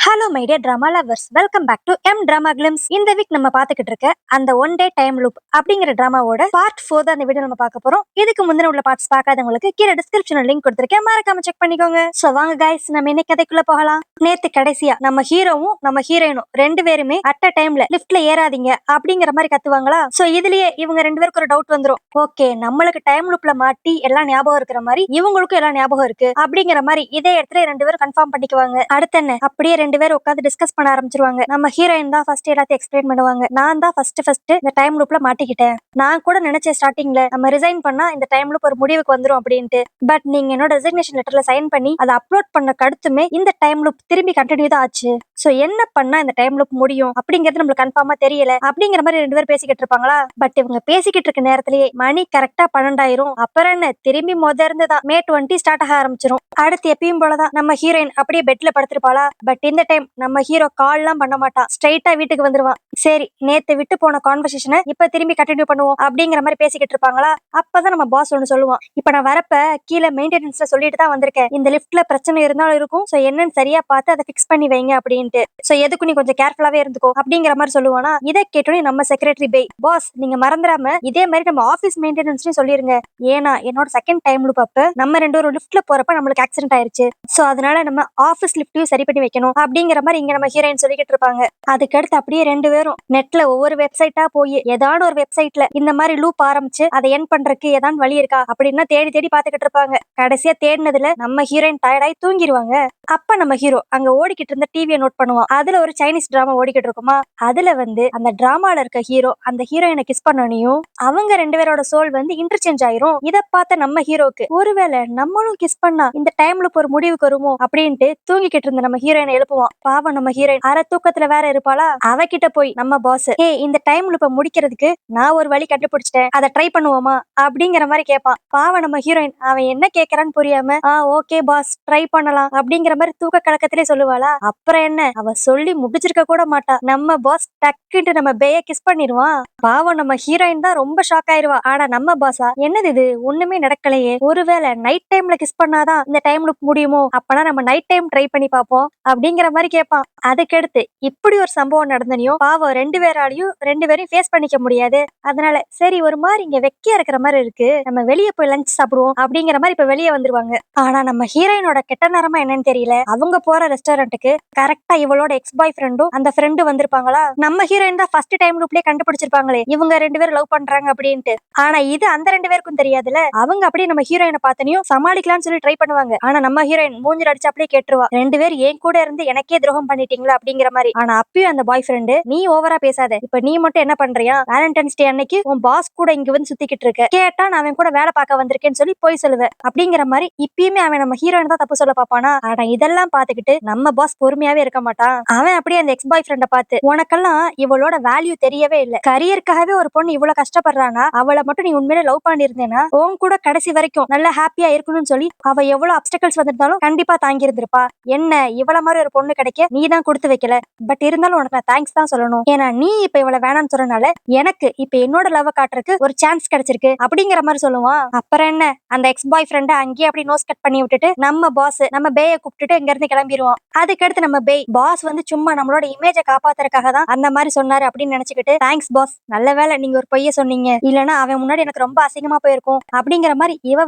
Hello my dear drama lovers, welcome back to M drama glimpse. இந்த week நம்ம பார்த்துக்கிட்டு இருக்க அந்த ஒன் டே டைம் லூப் அப்படிங்கிற ட்ராமாவோட பார்ட் 4 தான் இந்த வீடியோ நம்ம பார்க்க போறோம். இதுக்கு முந்தின உள்ள பார்ட்ஸ் பார்க்காதவங்களுக்கு கீழே டிஸ்கிரிப்ஷன்ல லிங்க் கொடுத்துருக்கேன், மறக்காம செக் பண்ணிக்கோங்க. சோ வாங்க கைஸ், நம்ம இன்னைக்கு கதைக்குள்ள போகலாம். நேத்து கடைசியா நம்ம ஹீரோவும் நம்ம ஹீரோயினும் ரெண்டு பேருமே அட் அ டைம்ல லிஃப்ட்ல ஏறாதீங்க அப்படிங்கிற மாதிரி கத்துவாங்களா. சோ இதுலயே இவங்க ரெண்டு பேருக்கு ஒரு டவுட் வந்துரும். ஓகே, நம்மளுக்கு டைம் லூப்ல மாட்டி எல்லாம் ஞாபகம் இருக்கிற மாதிரி இவங்களுக்கும் எல்லாம் ஞாபகம் இருக்கு அப்படிங்கிற மாதிரி இதே இடத்துல ரெண்டு பேரும் கன்ஃபார்ம் பண்ணிக்குவாங்க. அடுத்து என்ன, அப்படியே ரெண்டு பேரும் உட்காந்து டிஸ்கஸ் பண்ண ஆரம்பிச்சிருவாங்க. நம்ம ஹீரோயின் தான் ஃபர்ஸ்ட் எல்லாத்தையும் எக்ஸ்பிளைன் பண்ணுவாங்க. நான் தான் ஃபர்ஸ்ட் இந்த டைம் லூப்ல மாட்டிக்கிட்டேன். நான் கூட நினைச்சேன் ஸ்டார்டிங்ல நம்ம ரிசைன் பண்ணா இந்த டைம் லூப் ஒரு முடிவுக்கு வந்துரும் அப்படின்ட்டு. பட் நீங்க என்னோட ரெசிக்னேஷன் லெட்டர்ல சைன் பண்ணி அதை அப்லோட் பண்ண கடுத்துமே இந்த டைம் லூப் திரும்பி கண்டினியூ தான் ஆச்சு. சோ என்ன பண்ணா இந்த டைம் லூப் முடியும் அப்படிங்கிறது நம்மளுக்கு கன்ஃபார்மா தெரியல அப்படிங்கிற மாதிரி ரெண்டு பேரும் பேசிக்கிட்டு இருப்பாங்களா. பட் இவங்க பேசிக்கிட்டு இருக்க நேரத்திலேயே மணி கரெக்டா 12 அப்புறம் என்ன திரும்பி இருந்துதான் மே 20 ஸ்டார்ட் ஆக ஆரம்பிச்சிரும். அடுத்து எப்பயும் போலதான் நம்ம ஹீரோயின் அப்படியே பெட்ல படுத்திருப்பாளா. பட் இந்த டைம் நம்ம ஹீரோ கால் எல்லாம் பண்ண மாட்டான், ஸ்ட்ரைட்டா வீட்டுக்கு வந்துருவான். சரி, நேத்து விட்டு போன கான்வர்சேஷனை இப்ப திரும்பி கண்டினியூ பண்ணுவோம் அப்படிங்கிற மாதிரி பேசிக்கிட்டு இருப்பாங்களா. அப்பதான் நம்ம பாஸ் ஒன்னு சொல்லுவான். இப்ப நான் வரப்ப கீழே மெயின்டெனன்ஸ்ல சொல்லிட்டு தான் வந்திருக்கேன், இந்த லிஃப்ட்ல பிரச்சனை இருந்தாலும் இருக்கும், சோ என்னன்னு சரியா பார்த்து அதை பிக்ஸ் பண்ணி வைங்க அப்படின்ட்டு. சோ எதுக்கு நீ கொஞ்சம் கேர்ஃபுல்லாவே இருந்துக்கோ அப்படிங்கிற மாதிரி சொல்லுவானா. இதை கேட்டோன்னே நம்ம செக்ரட்டரி பே, பாஸ் நீங்க மறந்துடாம இதே மாதிரி நம்ம ஆபீஸ் மெயின்டெனன்ஸ்லயும் சொல்லிருங்க. ஏன்னா என்னோட செகண்ட் டைம் லூப் அப்ப நம்ம ரெண்டு ஒரு லிஃப்ட்ல போறப்ப நம்மளுக்கு ஆக்சிடென்ட் ஆயிருச்சு. சோ அதனால நம்ம ஆபீஸ் லிஃப்ட்டையும் சரி பண்ணி வைக்கணும் அப்படிங்கிற மாதிரி இங்க நம்ம ஹீரோயின் சொல்லிக்கிட்டு இருப்பாங்க. அதுக்கடுத்து அப்படியே ரெண்டு பேரும் நெட்ல ஒவ்வொரு வெப்சைட்டா போய் ஏதாவது ஒரு வெப்சைட்ல இந்த மாதிரி லூப் ஆரம்பிச்சு அதை என் பண்றதுக்கு ஏதாவது வழி இருக்கா அப்படின்னா தேடி தேடி பாத்துக்கிட்டு இருப்பாங்க. கடைசியா தேடினதுல நம்ம ஹீரோயின் டயர்டாயி தூங்கிடுவாங்க. அப்ப நம்ம ஹீரோ அங்க ஓடிக்கிட்டு இருந்த டிவியை நோட் பண்ணுவான். அதுல ஒரு சைனீஸ் டிராமா ஓடிக்கிட்டு இருக்குமா. அதுல அந்த டிராமால இருக்க ஹீரோ அந்த ஹீரோயினை கிஸ் பண்ணனையும் அவங்க ரெண்டு பேரோட சோல் இன்டர்சேஞ்ச் ஆயிரும். இதை பார்த்த நம்ம ஹீரோக்கு ஒருவேளை நம்மளும் கிஸ் பண்ணா இந்த டைம்ல ஒரு முடிவுக்கு வருமோ அப்படின்ட்டு தூங்கிக்கிட்டு இருந்த நம்ம ஹீரோயினை எழுப்புவான். பாவம் நம்ம ஹீரோயின் அரை தூக்கத்துல வேற இருப்பாளா. அவகிட்ட போய் நம்ம பாஸ், ஏ இந்த டைம் லூப்ப முடிக்கிறதுக்கு நான் ஒரு வழி கண்டுபிடிச்சிட்டேன், அதை ட்ரை பண்ணுவோமா அப்படிங்கிற மாதிரி கேட்பான். பாவம் நம்ம ஹீரோயின் அவன் என்ன கேட்கறான்னு புரியாம ஓகே பாஸ் ட்ரை பண்ணலாம் அப்படிங்கிற மாதிரி தூக்க கலக்கத்திலே சொல்லுவாளா. அப்புறம் என்ன, அவ சொல்லி முடிச்சிருக்க கூட மாட்டா, நம்ம பாஸ் டக்குன்ட்டு நம்ம பேய கிஸ் பண்ணிடுவான். பாவம் நம்ம ஹீரோயின் தான் ரொம்ப ஷாக் ஆயிருவா. ஆனா நம்ம பாஸா, என்னது இது ஒண்ணுமே நடக்கலையே, ஒருவேளை நைட் டைம்ல கிஸ் பண்ணாதான் இந்த டைம் லூப் முடியுமோ, அப்பனா நம்ம நைட் டைம் ட்ரை பண்ணி பார்ப்போம் அப்படிங்கிற மாதிரி கேட்பான். அதுக்கடுத்து இப்படி ஒரு சம்பவம் நடந்தனையும் பாவம் ரெண்டு பேரையும் ஃபேஸ் பண்ணிக்க முடியாது. அதனால சரி ஒரு மாதிரி இங்க வெக்கியா இருக்கிற மாதிரி இருக்கு, நம்ம வெளியே போய் லஞ்ச் சாப்பிடுவோம் அப்படிங்கிற மாதிரி இப்ப வெளியே வந்துருவாங்க. ஆனா நம்ம ஹீரோயினோட கெட்ட நேரமா என்னன்னு தெரியல, அவங்க போற ரெஸ்டாரண்ட்டுக்கு கரெக்டா இவளோட எக்ஸ் பாய் ஃப்ரெண்டும் அந்த ஃப்ரெண்டு வந்திருப்பாங்களா. நம்ம ஹீரோயின் தான் ஃபர்ஸ்ட் டைம் லூப்லயே கண்டுபிடிச்சிருப்பாங்களே இவங்க ரெண்டு பேரும் லவ் பண்றாங்க அப்படின்ட்டு. ஆனா இது அந்த ரெண்டு பேருக்கும் தெரியாதுல. அவங்க அப்படியே நம்ம ஹீரோயினை பார்த்தனையும் சமாளிக்கலாம்னு சொல்லி ட்ரை பண்ணுவாங்க. ஆனா நம்ம ஹீரோயின் மூஞ்சில் அடிச்சு அப்படியே கேட்டுருவா, ரெண்டு பேரும் ஏன் கூட இருந்து எனக்கே துரோகம் பண்ணிட்டீங்களா அப்படிங்கிற மாதிரி. ஆனா அப்பயும் அந்த பாய் ஃப்ரெண்டு, நீ ஓவரா பேசாத, இப்ப நீ மட்டும் என்ன பண்றியா, வேலண்டைன்ஸ் டே அன்னைக்கு உன் பாஸ் கூட இங்க சுத்திக்கிட்டு இருக்க, கேட்டா நான் அவன் கூட வேலை பார்க்க வந்திருக்கேன்னு சொல்லி போய் சொல்லுவேன் அப்படிங்கிற மாதிரி. இப்பயுமே அவன் நம்ம ஹீரோயின் தான் தப்பு சொல்ல பாப்பானா. ஆனா இதெல்லாம் பாத்துக்கிட்டு நம்ம பாஸ் பொறுமையாவே இருக்க மாட்டான். அவன் அப்படியே அந்த எக்ஸ் பாய் ஃப்ரெண்ட பார்த்து, உனக்கெல்லாம் இவளோட வேல்யூ தெரியவே இல்ல, கரியருக்காகவே ஒரு பொண்ணு இவ்வளவு கஷ்டப்படுறானா, அவளை மட்டும் நீ உண்மையிலே லவ் பண்ணிருந்தேன்னா உன் கூட கடைசி வரைக்கும் நல்லா ஹாப்பியா இருக்கணும்னு சொல்லி அவ எவ்வளவு அப்டக்கல்ஸ் வந்திருந்தாலும் கண்டிப்பா தாங்கி இருந்திருப்பா. என்ன இவ்வளவு மாதிரி ஒரு பொண்ணு கிடைக்க நீ தான் கொடுத்து வைக்கல, பட் இருந்தாலும் உனக்கு நான் தேங்க்ஸ் தான் சொல்லணும். ஏன்னா நீ இப்ப இவ்வளவு வேணாம்னு சொன்னனால எனக்கு இப்ப என்னோட லவ் காட்டுறதுக்கு ஒரு சான்ஸ் கிடைச்சிருக்கு அப்படிங்கிற மாதிரி சொல்லுவான். அப்புறம் என்ன, அந்த எக்ஸ் பாய் ஃப்ரெண்ட் அங்கேயே அப்படி நோஸ் கட் பண்ணி விட்டுட்டு நம்ம பாஸ் நம்ம பேய கூப்பிட்டுட்டு இங்க இருந்து கிளம்பிடுவான். அதுக்கடுத்து நம்ம பேய் பாஸ் சும்மா நம்மளோட இமேஜை காப்பாத்துறதுக்காக தான் அந்த மாதிரி சொன்னாரு அப்படின்னு நினைச்சுக்கிட்டு, தேங்க்ஸ் பாஸ், நல்ல வேலை நீங்க ஒரு பொய்ய சொன்னீங்க, இல்லனா அவன் முன்னாடி எனக்கு ரொம்ப அசிங்கமா போயிருக்கும் அப்படிங்கிற மாதிரி இவ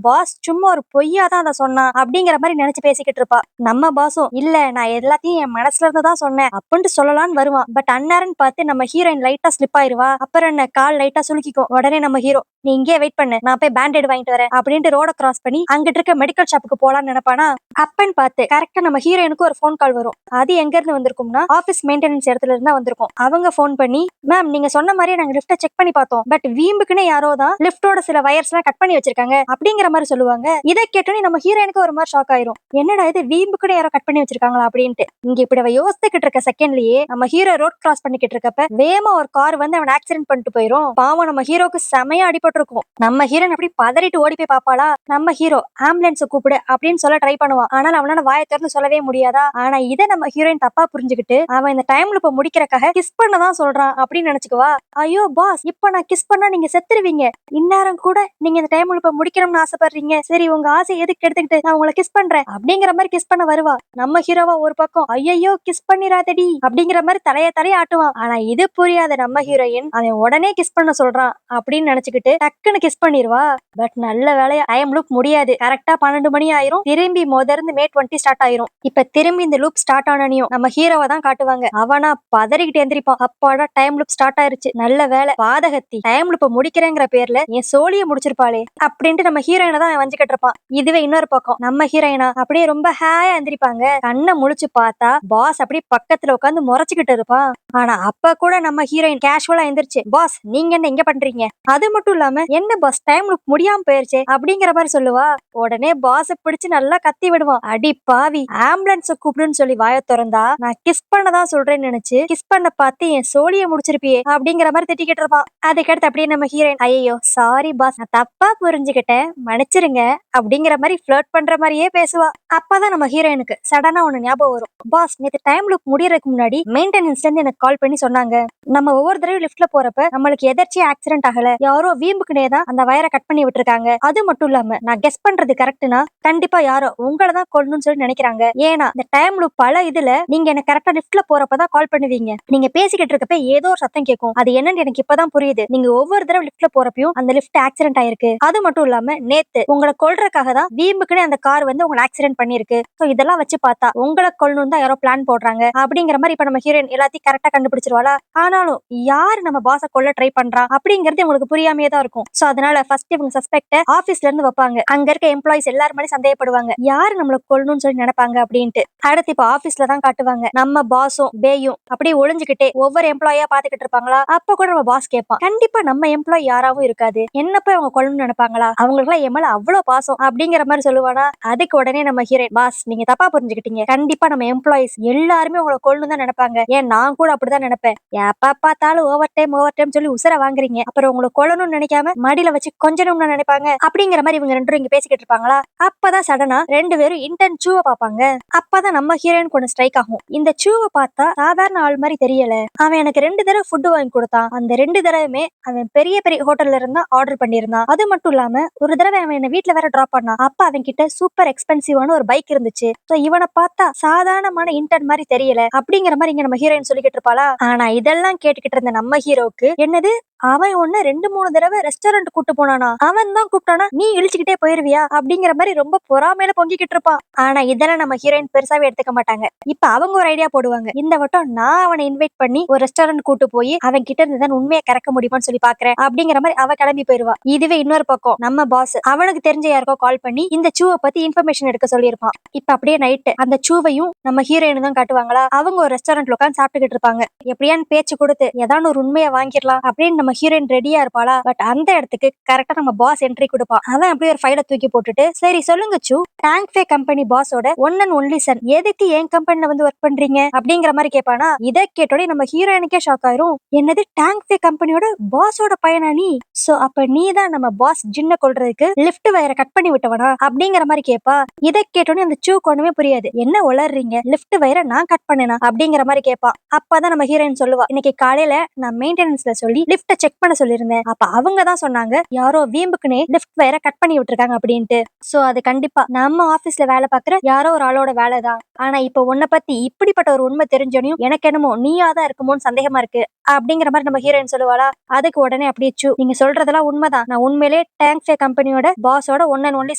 பாஸ் சும்மா ஒரு பொய்யா தான் அதை சொன்னான் அப்படிங்கிற மாதிரி நினைச்சு பேசிக்கிட்டு இருப்பா. நம்ம பாஸும் இல்ல நான் எல்லாத்தையும் என் மனசுல இருந்து தான் சொன்னேன் அப்படின்ட்டு சொல்லலாம்னு வருவான். பட் அந்நேரம் பார்த்து நம்ம ஹீரோயின் லைட்டா ஸ்லிப் ஆயிருவா. அப்புறம் என்ன, கால் லைட்டா சுலுக்கிக்கும். உடனே நம்ம ஹீரோ, நீ இங்கே வெயிட் பண்ணு, நான் போய் பேண்டேட் வாங்கிட்டு வரேன் அப்படின்ட்டு ரோட கிராஸ் பண்ணி அங்கிட்டு இருக்க மெடிக்கல் ஷாப்புக்கு போலான்னு நினைப்பானா. அப்பன்னு பார்த்து கரெக்டா நம்ம ஹீரோயினுக்கு ஒரு போன் கால் வரும். அது எங்க இருந்து வந்திருக்கும்னா ஆபீஸ் மெயின்டெனன்ஸ் இடத்துல இருந்தா வந்திருக்கும். அவங்க போன் பண்ணி, மேம் நீங்க சொன்ன மாதிரி நாங்க லிஃப்ட செக் பண்ணி பார்த்தோம், பட் வீம்புக்குன்னு யாரோ தான் லிஃப்டோட சில வயர்ஸ் எல்லாம் கட் பண்ணி வச்சிருக்காங்க அப்படிங்கிற மாதிரி சொல்லுவாங்க. இதை கேட்டோன்னே நம்ம ஹீரோயினுக்கு ஒரு மாதிரி ஷாக் ஆயிரும். என்னடா இது, வீம்புக்குன்னு யாரோ கட் பண்ணி வச்சிருக்காங்களா அப்படின்ட்டு. இங்க இப்படி அவ யோசிச்சுக்கிட்டு இருக்க செகண்ட்லயே நம்ம ஹீரோ ரோட் கிராஸ் பண்ணிக்கிட்டு இருக்கப்ப வேமா ஒரு கார் அவன் ஆக்சிடென்ட் பண்ணிட்டு போயிரும். பாவம் நம்ம ஹீரோக்கு செமையா அடிபட்டு இருக்கும். நம்ம ஹீரோயின் அப்படி பதறிட்டு ஓடி போய் பாப்பாளா. நம்ம ஹீரோ ஆம்புலன்ஸ் கூப்பிடு அப்படின்னு சொல்ல ட்ரை பண்ணுவான். ஆனால் அவனால வாயை திறந்து சொல்லவே முடியாதா. ஆனா இதை நம்ம ஹீரோயின் தப்பா புரிஞ்சுக்கிட்டு அவன் இந்த டைம்ல இப்ப முடிக்கிறக்காக கிஸ் பண்ணதான் சொல்றான் அப்படின்னு நினைச்சுக்குவா. ஐயோ பாஸ், இப்ப நான் கிஸ் பண்ணா நீங்க செத்துருவீங்க, இந்நேரம் கூட நீங்க இந்த டைம்ல இப்ப முடிக்கணும்னு ஆசைப்படுறீங்க, சரி உங்க ஆசை எதுக்கு எடுத்துக்கிட்டு நான் உங்களை கிஸ் பண்றேன் அப்படிங்கிற மாதிரி கிஸ் பண்ண வருவா. நம்ம ஹீரோவா ஒரு பக்கம் ஐயோ கிஸ் பண்ணிராதடி அப்படிங்கிற மாதிரி தலைய ஆட்டுவான். ஆனா இது புரியாத நம்ம ஹீரோயின் அவன் உடனே கிஸ் பண்ண சொல்றான் அப்படின்னு நினைச்சுக்கிட்டு டக்குன்னு கிஸ் பண்ணிடுவா. பட் நல்ல வேலையா டைம் லூப் முடியாது. கரெக்டா 12 மணி ஆயிரும். திரும்பி முதர்ந்து மே 20 ஸ்டார்ட் ஆயிரும். இப்ப திரும்பி இந்த லூப் ஸ்டார்ட் ஆனனையும் நம்ம ஹீரோவை தான் காட்டுவாங்க. அவனா பதறிக்கிட்டு எந்திரிப்பான். அப்பாடா டைம் லூப் ஸ்டார்ட் ஆயிருச்சு, நல்ல வேலை, பாதகத்தி டைம் லூப்ப முடிக்கிறேங்கிற பேர்ல என் சோழிய முடிச்சிருப்பாளே அப்படின்ட்டு நம்ம ஹீரோயினை தான் வஞ்சிக்கிட்டு இருப்பான். இதுவே இன்னொரு பக்கம் நம்ம ஹீரோயினா அப்படியே ரொம்ப ஹாயா எந்திரிப்பாங்க. கண்ணை முழிச்சு பார்த்தா பாஸ் அப்படியே பக்கத்துல உட்காந்து முறைச்சுக்கிட்டு இருப்பான். ஆனா அப்ப கூட நம்ம ஹீரோயின் கேஷுவலா எந்திரிச்சு, பாஸ் நீங்க என்ன இங்க பண்றீங்க, அது மட்டும் இல்லாம என்ன பாஸ் டைம் லூப் முடியாம போயிருச்சு அப்படிங்கிற மாதிரி சொல்லுவா. உடனே பாஸ பிடிச்சு நல்லா கத்தி விடுவான். அடி பாவி, ஆம்புலன்ஸ் கூப்பிடுன்னு சொல்லி வாய திறந்தா நான் கிஸ் பண்ணதான் சொல்றேன்னு நினைச்சு கிஸ் பண்ண பார்த்து என் சோழிய முடிச்சிருப்பியே அப்படிங்கிற மாதிரி திட்டிக்கிட்டு இருப்பான். அதுக்கடுத்து அப்படியே நம்ம ஹீரோயின் ஐயோ சாரி பாஸ், நான் தப்பா புரிஞ்சுக்கிட்டேன், மன்னிச்சிருங்க அப்படிங்கிற மாதிரி ஃபிளர்ட் பண்ற மாதிரியே பேசுவா. அப்பதான் நம்ம ஹீரோயினுக்கு சடனா ஒண்ணு ஞாபகம் வரும். பாஸ் நேத்து டைம் லூப் முடியறதுக்கு முன்னாடி மெயின்டெனன்ஸ்ல இருந்து எனக்கு கால் பண்ணி சொன்னாங்க, நம்ம ஒவ்வொரு தடவை லிஃப்ட்ல போறப்ப நம்மளுக்கு எதர்ச்சியா ஆக்சிடென்ட் ஆகல, யாரோ வீம்புக்குனே தான் அந்த வயரை கட் பண்ணி விட்டுருக்காங்க. அது மட்டும் இல்லாம நான் கெஸ் பண்றது கரெக்ட்னா கண்டிப்பா யாரோ உங்களை தான் கொல்லணும்னு சொல்லி நினைக்கிறாங்க. ஏன்னா இந்த டைம் லூப் பல இதுல நீங்க எனக்கு கரெக்டா லிஃப்ட்ல போறப்பதான் கால் பண்ணுவீங்க. நீங்க பேசிக்கிட்டு இருக்கப்ப ஏதோ ஒரு சத்தம் கேட்கும், அது என்னன்னு எனக்கு இப்பதான் புரியுது. நீங்க ஒவ்வொரு தடவை லிஃப்ட்ல போறப்பையும் அந்த லிஃப்ட் ஆக்சிடென்ட் ஆயிருக்கு. அது மட்டும் இல்லாம நேத்து உங்களை கொல்றதுக்காக தான் வீம்புக்குனே அந்த கார் வந்து உங்களை ஆக்சிடென்ட் பண்ணிருக்கு. சோ இதெல்லாம் வச்சு பார்த்தா உங்களை கொல்லணும் தான் யாரோ பிளான் போடுறாங்க அப்படிங்கிற மாதிரி இப்ப நம்ம ஹீரோயின் எல்லாத்தையும் கரெக்டா கண்டுபிடிச்சிருவாளா. ஆனாலும் யாரு நம்ம பாஸ கொல்ல ட்ரை பண்றா அப்படிங்கிறது உங்களுக்கு புரியாமையே தான் இருக்கும். சோ அதனால ஃபர்ஸ்ட் இவங்க சஸ்பெக்ட ஆபீஸ்ல இருந்து வைப்பாங்க. அங்க இருக்க எம்ப்ளாயிஸ் எல்லாரும் மேலே சந்தேகப்படுவாங்க, யாரு நம்மள கொல்லணும்னு சொல்லி நினைப்பாங்க அப்படின்ட்டு. அடுத்து இப்ப ஆபீஸ்ல தான் காட்டுவாங்க. நம்ம பாஸும் பேயும் அப்படியே ஒளிஞ்சுக்கிட்டே ஒவ்வொரு எம்ப்ளாயா பாத்துக்கிட்டு இருப்பாங்களா. அப்ப கூட நம்ம பாஸ் கேட்பான், கண்டிப்பா நம்ம எம்ப்ளாய் யாராவும் இருக்காது, என்ன போய் அவங்க கொல்லணும்னு நினைப்பாங்களா, அவங்களுக்கு எல்லாம் என் மேல அவ்வளவு பாசம் அப்படிங்கிற மாதிரி சொல்லுவானா. அதுக்கு உடனே நம்ம ஹீரோயின், பாஸ் நீங்க தப்பா புரிஞ்சுக்கிட்டீங்க, கண்டிப்பா நம்ம எம்ப்ளாயிஸ் எல்லாருமே உங்களை கொல்லணும் தான் நினைப்பாங்க. ஏன் நான் கூட அப்படிதான் நினைப்பேன். எப்ப பார்த்தாலும் ஓவர் டைம் சொல்லி உசர வாங்குறீங்க, அப்புறம் உங்களை கொல்லணும்னு நினைக்காம மடியில வச்சு கொஞ்சணும்னு நினைப்பாங்க அப்படிங்கிற மாதிரி இவங்க ரெண்டு இங்க பேசிக்கிட்டு இருப்பாங்களா. அப்பதான் சடனா ரெண்டு பேரும் இன்டர்ன் சூவை பாப்பாங்க. அப்பதான் நம்ம ஹீரோயின் கொண்டு ஸ்ட்ரைக் ஆகும். இந்த சூவை பார்த்தா சாதாரண ஆள் மாதிரி தெரியல. அவன் எனக்கு 2 தடவை ஃபுட் வாங்கி கொடுத்தான். அந்த 2 தடவையுமே அவன் பெரிய பெரிய ஹோட்டல்ல இருந்தா ஆர்டர் பண்ணியிருந்தான். அது மட்டும் இல்லாம ஒரு தடவை அவன் என்ன வீட்டுல வேற டிராப் பண்ணான். அப்ப அவன் கிட்ட சூப்பர் எக்ஸ்பென்சிவான ஒரு பைக் இருந்துச்சு. இவனை பார்த்தா சாதாரணமான இன்டர்ன் மாதிரி தெரியல அப்படிங்கிற மாதிரி இங்க நம்ம ஹீரோயின் சொல்லிக்கிட்டு இருப்பாளா. ஆனா இதெல்லாம் கேட்டுக்கிட்டு இருந்த நம்ம ஹீரோக்கு என்னது, அவன் ஒண்ணு 2-3 தடவை ரெஸ்டாரண்ட் கூட்டு போனானா, அவன் தான் கூப்பிட்டானா, நீ இழிச்சுக்கிட்டே போயிருவியா அப்படிங்கிற மாதிரி ரொம்ப பொறாமையில பொங்கிக்கிட்டு இருப்பான். ஆனா இதெல்லாம் நம்ம ஹீரோயின் பெருசாவே எடுத்துக்க மாட்டாங்க. இப்ப அவங்க ஒரு ஐடியா போடுவாங்க, இந்த வட்டம் நான் அவனை இன்வைட் பண்ணி ஒரு ரெஸ்டாரண்ட் கூட்டு போய் அவன் கிட்ட இருந்து தான் உண்மையை கறக்க முடியுமான்னு சொல்லி பாக்குறேன் அப்படிங்கிற மாதிரி அவ கிளம்பி போயிருவா. இதுவே இன்னொரு பக்கம் நம்ம பாஸ் அவனுக்கு தெரிஞ்ச யாருக்கோ கால் பண்ணி இந்த சூவை பத்தி இன்ஃபர்மேஷன் எடுக்க சொல்லியிருப்பான். இப்ப அப்படியே நைட்டு அந்த சூவையும் நம்ம ஹீரோயின் தான் காட்டுவாங்களா. அவங்க ஒரு ரெஸ்டாரண்ட்ல உட்காந்து சாப்பிட்டுக்கிட்டு இருப்பாங்க. எப்படியான்னு பேச்சு கொடுத்து ஏதாவது ஒரு உண்மையை வாங்கிடலாம் அப்படின்னு நம்ம ஹீரோயின் ரெடியா இருப்பாளா. பட் அந்த இடத்துக்கு கரெக்டா நம்ம பாஸ் என்ட்ரி கொடுப்பான். அவன் அப்படியே ஒரு ஃபைலை தூக்கி போட்டுட்டு, சரி சொல்லுங்க சூ, டேங்க் ஃபே கம்பெனி பாஸோட ஒன் அண்ட் ஒன்லி சன், எதுக்கு என் கம்பெனில வந்து ஒர்க் பண்றீங்க அப்படிங்கிற மாதிரி கேட்பானா. இதை கேட்டோட நம்ம ஹீரோயினுக்கே ஷாக் ஆயிரும். என்னது, டேங்க் ஃபே கம்பெனியோட பாஸோட பையனா நீ? சோ அப்ப நீ தான் நம்ம பாஸ் ஜின்ன கொல்றதுக்கு லிஃப்ட் வயரை கட் பண்ணி விட்டவனா அப்படிங்கிற மாதிரி கேட்பா. இதை கேட்டோடனே அந்த சூக்கு ஒண்ணுமே புரியாது. என்ன உளறீங்க, லிஃப்ட் வயரை நான் கட் பண்ணேனா அப்படிங்கிற மாதிரி கேட்பா. அப்பதான் நம்ம ஹீரோயின் சொல்லுவா, இன்னைக்கு காலையில நான் மெயின்டெனன்ஸ்ல சொல்லி லிஃப்ட செக் பண்ண சொல்லியிருந்தேன். அப்ப அவங்க தான் சொன்னாங்க, யாரோ வீம்புக்குனே லிஃப்ட் வயரை கட் பண்ணி விட்டுருக்காங்க அப்படின்ட்டு. சோ அது கண்டிப்பா நம்ம ஆபீஸ்ல வேலை பாக்குற யாரோ ஒரு ஆளோட வேலைதான். ஆனா இப்ப உன்னை பத்தி இப்படிப்பட்ட ஒரு உண்மை தெரிஞ்சோனையும் எனக்கு என்னமோ நீயா தான் இருக்குமோன்னு சந்தேகமா இருக்கு அப்படிங்கிற மாதிரி நம்ம ஹீரோயின் சொல்லுவாளா. அதுக்கு உடனே அப்படியே சூ, நீங்க சொல்றதெல்லாம் உண்மைதான், நான் உண்மையிலே டேங்க் ஃபே கம்பெனியோட பாஸோட ஒன் அண்ட் ஒன்லி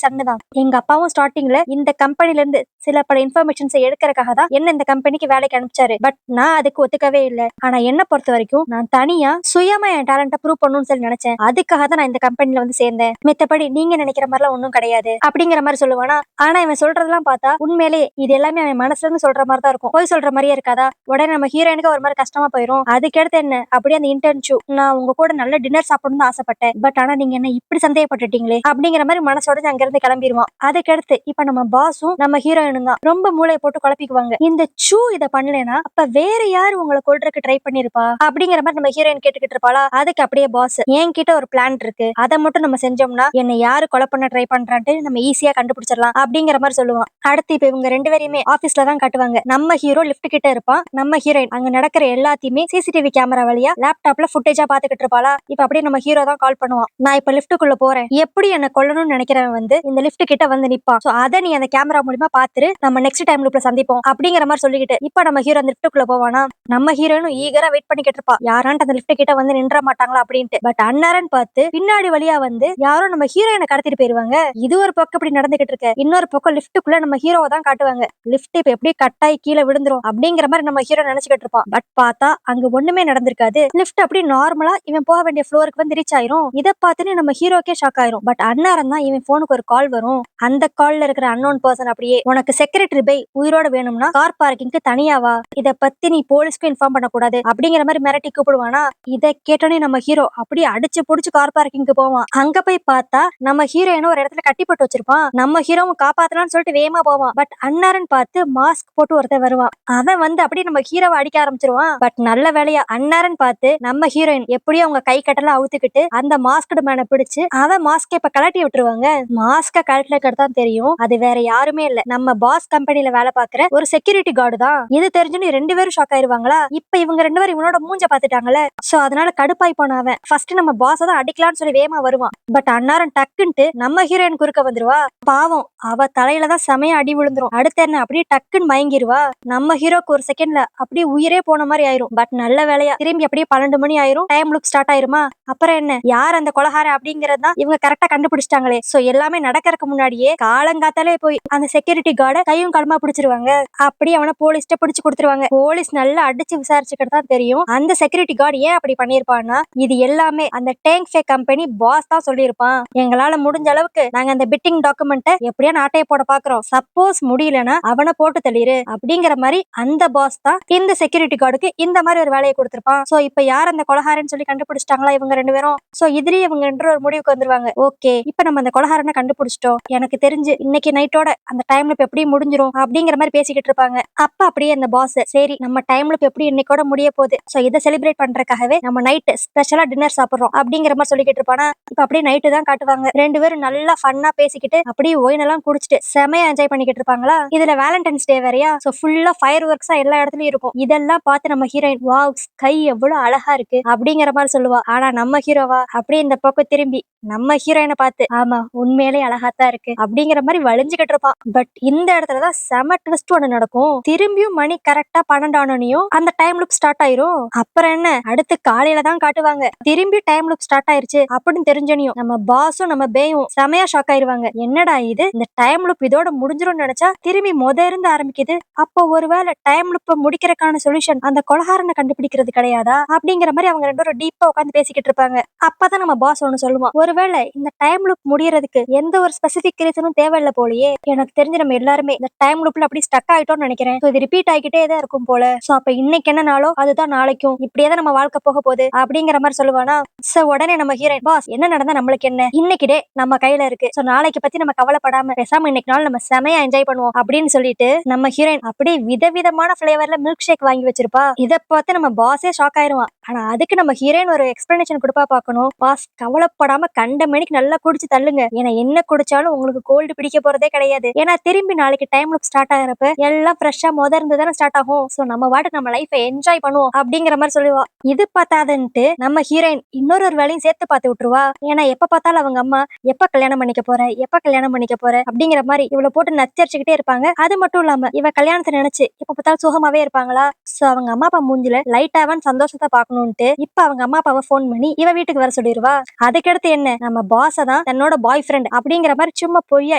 சன்னு தான். எங்க அப்பாவும் ஸ்டார்டிங்ல இந்த கம்பெனில இருந்து சில பல இன்ஃபர்மேஷன்ஸ் எடுக்கிறதுக்காக தான் என்ன இந்த கம்பெனிக்கு வேலைக்கு அனுப்பிச்சாரு. பட் நான் அதுக்கு ஒத்துக்கவே இல்லை. ஆனா என்ன பொறுத்த வரைக்கும் நான் தனியா சுயமா என் டேலண்ட ப்ரூவ் பண்ணணும்னு சொல்லி நினைச்சேன். அதுக்காக தான் நான் இந்த கம்பெனில வந்து சேர்ந்தேன். மித்தபடி நீங்க நினைக்கிற மாதிரிலாம் ஒன்றும் கிடையாது அப்படிங்கிற மாதிரி சொல்லுவானா. ஆனா இவன் சொல்றதெல்லாம் பார்த்தா உண்மையிலே இது எல்லாமே அவன் மனசுல இருந்து சொல்ற மாதிரி தான் இருக்கும், போய் சொல்ற மாதிரியே இருக்காதா. உடனே நம்ம ஹீரோயினுக்கு ஒரு மாதிரி கஷ்டமா போயிடும். அதுக்கடுத்து என்ன, அப்படியே அந்த இன்டர்ன்ஷிப், நான் உங்க கூட நல்ல டின்னர் சாப்பிடணும்னு ஆசைப்பட்டேன், பட் ஆனா நீங்க என்ன இப்படி சந்தேகப்பட்டுட்டீங்களே அப்படிங்கிற மாதிரி மனசோட அங்க இருந்து கிளம்பிடுவான். அதுக்கடுத்து இப்ப நம்ம பாஸும் நம்ம ஹீரோயினும் தான் ரொம்ப மூளையை போட்டு குழப்பிக்குவாங்க. இந்த சூ இதை பண்ணலனா அப்ப வேற யாரு உங்களை கொல்றதுக்கு ட்ரை பண்ணிருப்பா அப்படிங்கிற மாதிரி நம்ம ஹீரோயின் கேட்டுக்கிட்டு இருப்பாளா. அதுக்கு அப்படியே பாஸ், என்கிட்ட ஒரு பிளான் இருக்கு, அதை மட்டும் நம்ம செஞ்சோம்னா என்னை யாரு கொலை பண்ண ட்ரை பண்றான்ட்டு நம்ம ஈஸியா கண்டுபிடிச்சிடலாம் அப்படிங்கிற மாதிரி சொல்லுவான். அடுத்து இப்ப இவங்க 2 பேரையுமே ஆபீஸ்ல தான் காட்டுவாங்க. நம்ம ஹீரோ லிஃப்ட் கிட்ட இருப்பான், நம்ம ஹீரோயின் அங்க நடக்கிற எல்லாத்தையுமே சிசிடிவி கேமரா கேமரா வழியா லேப்டாப்ல ஃபுட்டேஜா பாத்துக்கிட்டு இருப்பாளா. இப்ப அப்படியே நம்ம ஹீரோ தான் கால் பண்ணுவான். நான் இப்ப லிஃப்ட்டுக்குள்ள போறேன், எப்படி என்ன கொல்லணும்னு நினைக்கிறவன் வந்து இந்த லிஃப்ட் கிட்ட வந்து நிப்பான். சோ அத நீ அந்த கேமரா மூலமா பாத்துரு, நம்ம நெக்ஸ்ட் டைம் லூப்ல சந்திப்போம் அப்படிங்கிற மாதிரி சொல்லிக்கிட்டு இப்ப நம்ம ஹீரோ அந்த லிஃப்ட்டுக்குள்ள போவானா. நம்ம ஹீரோனும் ஈகரா வெயிட் பண்ணிக்கிட்டு இருப்பா, யாரான்ட்டு அந்த லிஃப்ட் கிட்ட வந்து நின்ற மாட்டாங்களா அப்படின்ட்டு. பட் அந்நேரம் பார்த்து பின்னாடி வழியா வந்து யாரோ நம்ம ஹீரோயினை கடத்திட்டு போயிருவாங்க. இது ஒரு பக்கம் இப்படி நடந்துகிட்டு இருக்க, இன்னொரு பக்கம் லிஃப்ட்டுக்குள்ள நம்ம ஹீரோவை தான் காட்டுவாங்க. லிஃப்ட் இப்ப எப்படி கட்டாயி கீழே விழுந்துரும் அப்படிங்கிற மாதிரி நம்ம ஹீரோ நினைச்சுக்கிட்டு இருப்பான். பட் பார்த்தா அங்க ஒண்ணுமே நடந்திருக்காது. லிஃப்ட் அப்படி நார்மலா இவன் போக வேண்டிய ஃப்ளோருக்கு வந்து ரீச் ஆயிரும். இதை பார்த்துன்னு நம்ம ஹீரோக்கே ஷாக் ஆயிரும். பட் அந்நேரம் தான் இவன் போனுக்கு ஒரு கால் வரும். அந்த கால்ல இருக்கிற அன்னோன் பர்சன் அப்படியே, உனக்கு செக்ரட்டரி பை உயிரோட வேணும்னா கார் பார்க்கிங்க்கு தனியாவா, இத பத்தி நீ போலீஸ்க்கு இன்ஃபார்ம் பண்ணக்கூடாது அப்படிங்கிற மாதிரி மிரட்டி கூப்பிடுவானா. இதை கேட்டோன்னே நம்ம ஹீரோ அப்படியே அடிச்சு புடிச்சு கார் பார்க்கிங்க்கு போவான். அங்க போய் பார்த்தா நம்ம ஹீரோயின ஒரு இடத்துல கட்டி போட்டு வச்சிருப்பான். நம்ம ஹீரோவும் காப்பாத்தலாம்னு சொல்லிட்டு வேகமா போவான். பட் அந்நேரம் பார்த்து மாஸ்க் போட்டு ஒருத்தன் வருவான். அவன் வந்து அப்படியே நம்ம ஹீரோவை அடிக்க ஆரம்பிச்சிருவான். பட் நல்ல வேலையா அந்நேரம் பார்த்து நம்ம ஹீரோயின் எப்படியோ அவங்க கை கட்டலாம் அவுத்துக்கிட்டு அந்த மாஸ்க் மேன பிடிச்சு அவன் மாஸ்க இப்ப கலட்டி விட்டுருவாங்க. மாஸ்க கலட்டில தான் தெரியும் அது வேற யாருமே இல்ல, நம்ம பாஸ் கம்பெனில வேலை பாக்குற ஒரு செக்யூரிட்டி கார்டு தான். இது தெரிஞ்சுன்னு 2 பேரும் ஷாக் ஆயிருவாங்களா. இப்ப இவங்க 2 பேரும் இவனோட மூஞ்ச பாத்துட்டாங்கல்ல. சோ அதனால கடுப்பாய் போன அவன் ஃபர்ஸ்ட் நம்ம பாஸ் தான் அடிக்கலாம்னு சொல்லி வேகமா வருவான். பட் அந்நேரம் டக்குன்ட்டு நம்ம ஹீரோயின் குறுக்க வந்துருவா. பாவம் அவ தலையில தான் செமையா அடி விழுந்துரும். அடுத்து என்ன அப்படியே டக்குன்னு மயங்கிருவா. நம்ம ஹீரோக்கு ஒரு செகண்ட்ல அப்படியே உயிரே போன மாதிரி ஆயிரும். பட் நல்ல வேலையா திரும்பி அப்படியே 12 மணி ஆயிரும். டைம் லுக் ஸ்டார்ட் ஆயிருமா. அப்புறம் என்ன, யார் அந்த கொலகார அப்படிங்கறத இவங்க கரெக்டா கண்டுபிடிச்சிட்டாங்களே. சோ எல்லாமே நடக்கிறதுக்கு முன்னாடியே காலங்காத்தாலே போய் அந்த செக்யூரிட்டி கார்டை கையும் களமா பிடிச்சிருவாங்க. அப்படி அவனை போலீஸ்ட பிடிச்சு கொடுத்துருவாங்க. போலீஸ் நல்லா அடிச்சு விசாரிச்சுக்கிட்டு தான் தெரியும் அந்த செக்யூரிட்டி கார்டு ஏன் அப்படி பண்ணிருப்பான்னா, இது எல்லாமே அந்த டேங்க் ஃபே கம்பெனி பாஸ் தான் சொல்லியிருப்பான். எங்களால முடிஞ்ச அளவுக்கு நாங்க அந்த பிட்டிங் டாக்குமெண்ட்டை எப்படியா நாட்டைய போட பாக்குறோம், சப்போஸ் முடியலன்னா அவனை போட்டு தள்ளிரு அப்படிங்கிற மாதிரி அந்த பாஸ் தான் இந்த செக்யூரிட்டி கார்டுக்கு இந்த மாதிரி ஒரு வேலையை கொடுத்திருப்பான். சோ இப்ப யார் அந்த கொலகாரன்னு சொல்லி கண்டுபிடிச்சிட்டாங்களா இவங்க 2 பேரும். சோ இதுலயே இவங்க 2 ஒரு முடிவுக்கு வந்துருவாங்க. ஓகே இப்ப நம்ம அந்த கொலகாரனை கண்டுபிடிச்சிட்டோம், எனக்கு தெரிஞ்சு இன்னைக்கு நைட்டோட அந்த டைம் லுப் எப்படி முடிஞ்சிரும் அப்படிங்கிற மாதிரி பேசிக்கிட்டு இருப்பாங்க. அப்ப அப்படியே அந்த பாஸ், சரி நம்ம டைம் லுப் எப்படி இன்னைக்கோட முடிய போகுது, சோ இதை செலிப்ரேட் பண்றதுக்காகவே நம்ம நைட் ஸ்பெஷலா டின்னர் சாப்பிடுறோம் அப்படிங்கிற மாதிரி சொல்லிக்கிட்டு இருப்பானா. இப்ப அப்படியே நைட்டு தான் காட்டுவாங்க. 2 பேரும் நல்லா ஃபன்னா பேசிக்கிட்டு அப்படியே ஒயின் எல்லாம் குடிச்சிட்டு செமையா என்ஜாய் பண்ணிக்கிட்டு இருப்பாங்களா. இதுல வேலண்டைன்ஸ் டே வேறையா, சோ ஃபுல்லா ஃபயர் ஒர்க்ஸா எல்லா இடத்துலயும் இருக்கும். இதெல்லாம் பார்த்து நம்ம ஹீரோயின் வாவ் ஸ்கை எவ்வளவு அழகா இருக்கு அப்படிங்கிற மாதிரி சொல்லுவா. ஆனா நம்ம ஹீரோவா அப்படியே இந்த பக்கம் திரும்பி நம்ம ஹீரோயினை பார்த்து, ஆமா உண்மையிலே அழகாத்தான் இருக்கு அப்படிங்கிற மாதிரி வலிஞ்சுக்கிட்டு இருப்பான். பட் இந்த இடத்துலதான் செம ட்விஸ்ட் ஒண்ணு நடக்கும். திரும்பியும் மணி கரெக்டா 12 ஆனோனையும் அந்த டைம் லுப் ஸ்டார்ட் ஆயிரும். அப்புறம் என்ன, அடுத்து காலையில தான் காட்டுவாங்க திரும்பி டைம் லுப் ஸ்டார்ட் ஆயிருச்சு அப்படின்னு தெரிஞ்சனையும் நம்ம பாஸும் நம்ம பேயும் செமையா ஷாக் ஆயிருவாங்க. என்னடா இது, இந்த டைம் லுப் இதோட முடிஞ்சிரும் நினைச்சா திரும்பி இருந்து ஆரம்பிக்குது. அப்போ ஒருவேளை டைம் லுப்ப முடிக்கிறதுக்கான சொல்யூஷன் அந்த கொலகாரனை கண்டுபிடிக்கிறது கிடையாதா அப்படிங்கிற மாதிரி அவங்க 2 பேரும் டீப்பா உட்காந்து பேசிக்கிட்டு இருப்பாங்க. அப்பதான் நம்ம பாஸ் ஒண்ணு சொல்லுவான், ஒருவேளை இந்த டைம் லுப் முடியறதுக்கு எந்த ஒரு ஸ்பெசிபிக் ரீசனும் தேவையில்லை போலயே, எனக்கு தெரிஞ்சு நம்ம எல்லாருமே இந்த டைம் லுப்ல அப்படி ஸ்டக் ஆயிட்டோம்னு நினைக்கிறேன். இது ரிப்பீட் ஆகிட்டே தான் இருக்கும் போல. சோ அப்ப இன்னைக்கு என்ன நாளோ அதுதான் நாளைக்கும் இப்படியே தான் நம்ம வாழ்க்கை போக போகுது அப்படிங்கிற மாதிரி சொல்லுவானா. சோ உடனே நம்ம ஹீரோயின், பாஸ் என்ன நடந்தா நம்மளுக்கு என்ன, இன்னைக்கு டே நம்ம கையில இருக்கு, சோ நாளைக்கு பத்தி நம்ம கவலைப்படாம பேசாம இன்னைக்கு நாள் நம்ம செமையா என்ஜாய் பண்ணுவோம் அப்படின்னு சொல்லிட்டு நம்ம ஹீரோயின் அப்படியே விதவிதமான பிளேவர்ல மில்க் ஷேக் வாங்கி வச்சிருப்பா. இதை பார்த்து நம்ம பாஸே ஷாக் ஆயிருவான். ஆனா அதுக்கு நம்ம ஹீரோயின் ஒரு எக்ஸ்பிளனேஷன் கொடுப்பா பார்க்கணும். பாஸ் கவலைப்படாம கண்ட மணிக்கு நல்லா குடிச்சு தள்ளுங்க, ஏன்னா என்ன குடிச்சாலும் உங்களுக்கு கோல்டு பிடிக்க போறதே கிடையாது. ஏன்னா திரும்பி நாளைக்கு டைம் லுப் ஸ்டார்ட் ஆகிறப்ப எல்லாம் ஃப்ரெஷ்ஷா இருந்து தானே ஸ்டார்ட் ஆகும். சோ நம்ம வாட்டுக்கு நம்ம லைஃபை என்ஜாய் பண்ணுவோம் அப்படிங்கிற மாதிரி சொல்லுவா. இது பார்த்தாதுன்ட்டு நம்ம ஹீரோயின் இன்னொரு வேலையும் சேர்த்து பார்த்து விட்டுருவா. ஏன்னா எப்ப பார்த்தாலும் அவங்க அம்மா எப்ப கல்யாணம் பண்ணிக்க போற எப்ப கல்யாணம் பண்ணிக்க போற அப்படிங்கிற மாதிரி இவளை போட்டு நச்சரிச்சுக்கிட்டே இருப்பாங்க. அது மட்டும் இல்லாம இவ கல்யாணத்தை நினைச்சு எப்ப பார்த்தாலும் சுகமாவே இருப்பாங்களா. சோ அவங்க அம்மா அப்பா மூஞ்சில லைட்டாவன் சந்தோஷத்தை பார்க்கணும்ட்டு இப்ப அவங்க அம்மா அப்பாவை போன் பண்ணி இவ வீட்டுக்கு வர சொல்லிடுவா. அதுக்கடுத்து என்ன, நம்ம பாஸ தான் தன்னோட பாய் ஃப்ரெண்ட் அப்படிங்கிற மாதிரி சும்மா பொய்யா